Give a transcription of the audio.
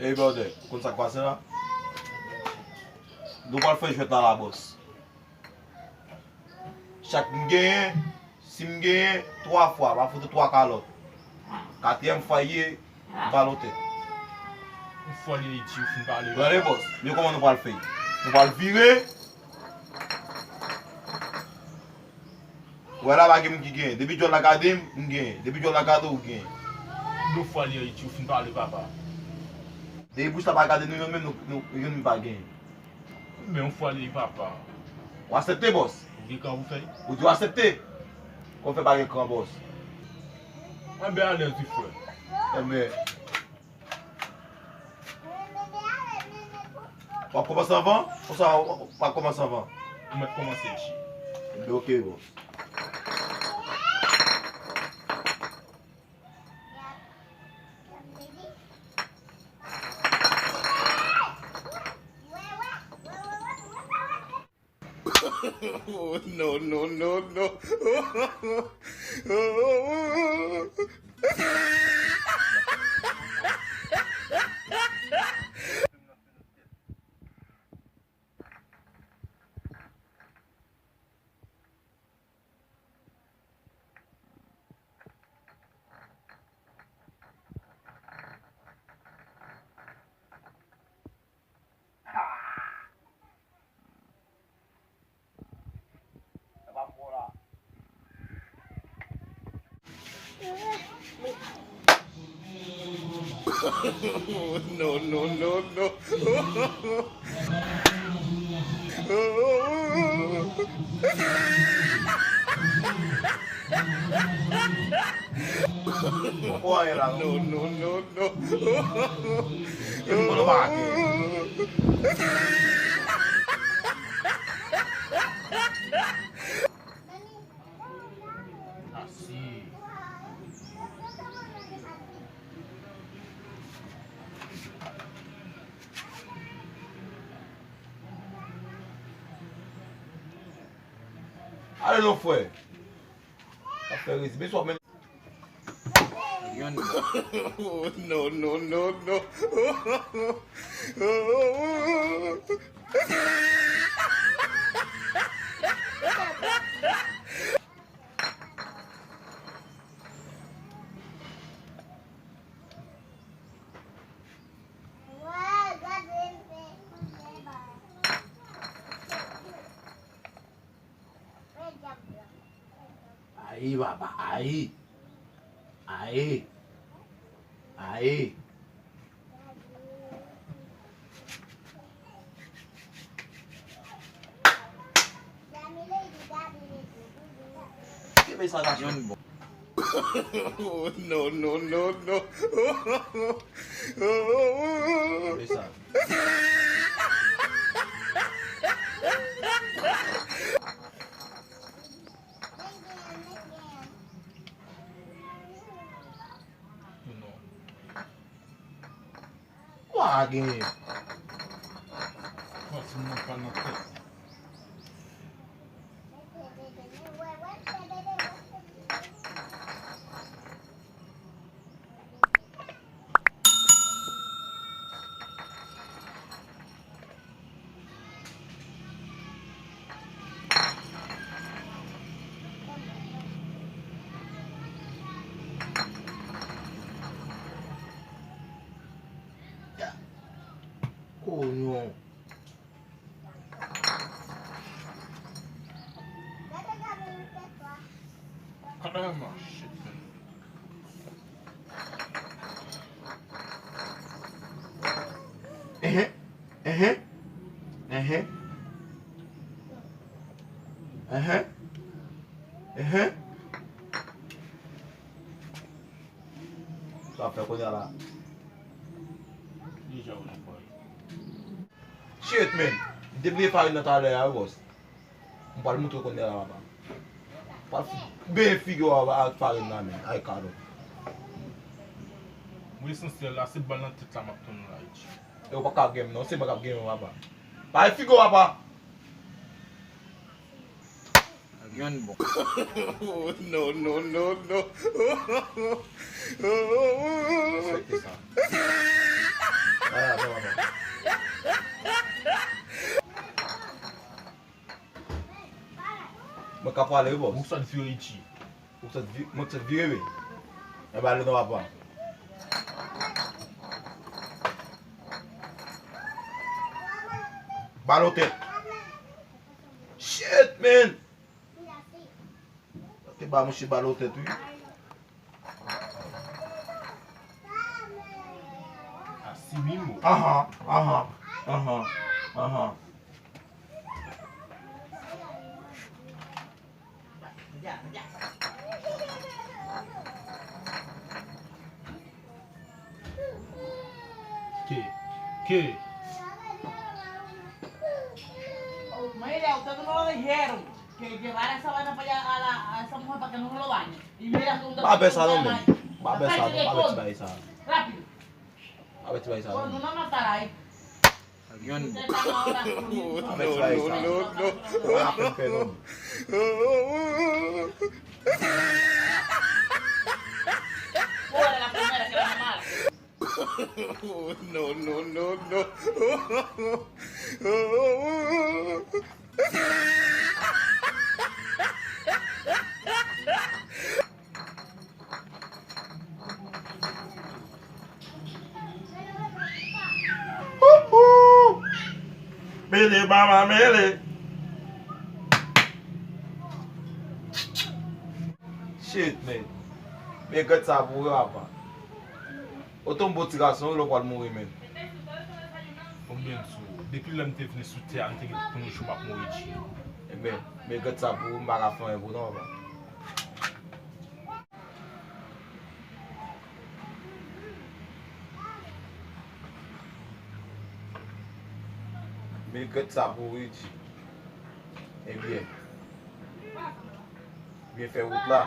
E bode, kon sak pase la? Nou pal fè jwèt nan la boss. Chak mgenye, si mgenye, 3 fwa, pa foute 3 kalot. 4e fwa ye, balote. Ou fwa li iti ou fin pale. Gade boss, yo koman nou pal fè? Nou pal vire. Wè la bagye mki gen, debi jol la gade mgen, debi jol la gade ou gen. Nou fwa li iti ou fin pale papa. Debi bouch la bagade nou yon men nou yon mi bagyen. Men ou fwa li papa. Ou asepte boss? Ou di kan ou fè? Ou di ou asepte? Kon fè bagye kran boss. An be alen ti fwe. Eme. Wap komanse avan? Ou sa wap komanse avan? Ou met komanse ichi. Eme ok boss. Oh, no, no, no, no. Oh, no, no, no, no. Ou an la? No, no, no, no. Yon moun bagye. Asi. Ale nou fwe. A fè riz, be sou men. Yon Oh, no, no, no, no. Aí, baba, aí. Aí. Aí. Que vem essa gatinha? Oh, no, no, no, no. Que vem essa? Wagin. Pasi moun pa nan te. Coño. Caramba, shit, man. Uhum. Uhum. Uhum. Uhum. Uhum. Só pra coisa lá. Deja ou li boy. Shit, man. Deveria falar na tarde aí, boss. Não pode muito com ela lá. Pode bem figure a falar na minha. Ai, caro. Ou esensyel la, se bal nan tet la map ton la iti. Eu vou cá game, não sei pra cá game lá. Vai figure lá. Yon bon. Oh, no, no, no, no. Respecte ça. Mwen ka pale boss. Ou sa di fyo iti. Mwen se vire we. E ba le nou apan. Balo tet. Shit man. Te ba mwen shi balo tet we. Asi mimo. Aha. Que? Mira, ustedes no lo dijeron. Que llevara esa vaina para allá a esa mujer para que no lo dañe. Y mira que un Ba be sa non men. Ba be sa non. Ba be ti bay sa. Rápido. Ba be ti bay sa Cuando non. no matará ahí. Agyan Ustedes bo. están ahora. Ba be ti bay sa. Wala apen pe non. Fuera la primera que la mala. No. Mele mama mele. Shit men. Men ket sa pou yo apan. Oton boti gason lo kwa mouri men. Ombyen sou. Depi lem te vini sou te an te get pou nou chou bak mou iti. E men ket sa pou mbara fan e pou nan apan. Men ket sa pou iti. E bien. Bien fè wout la.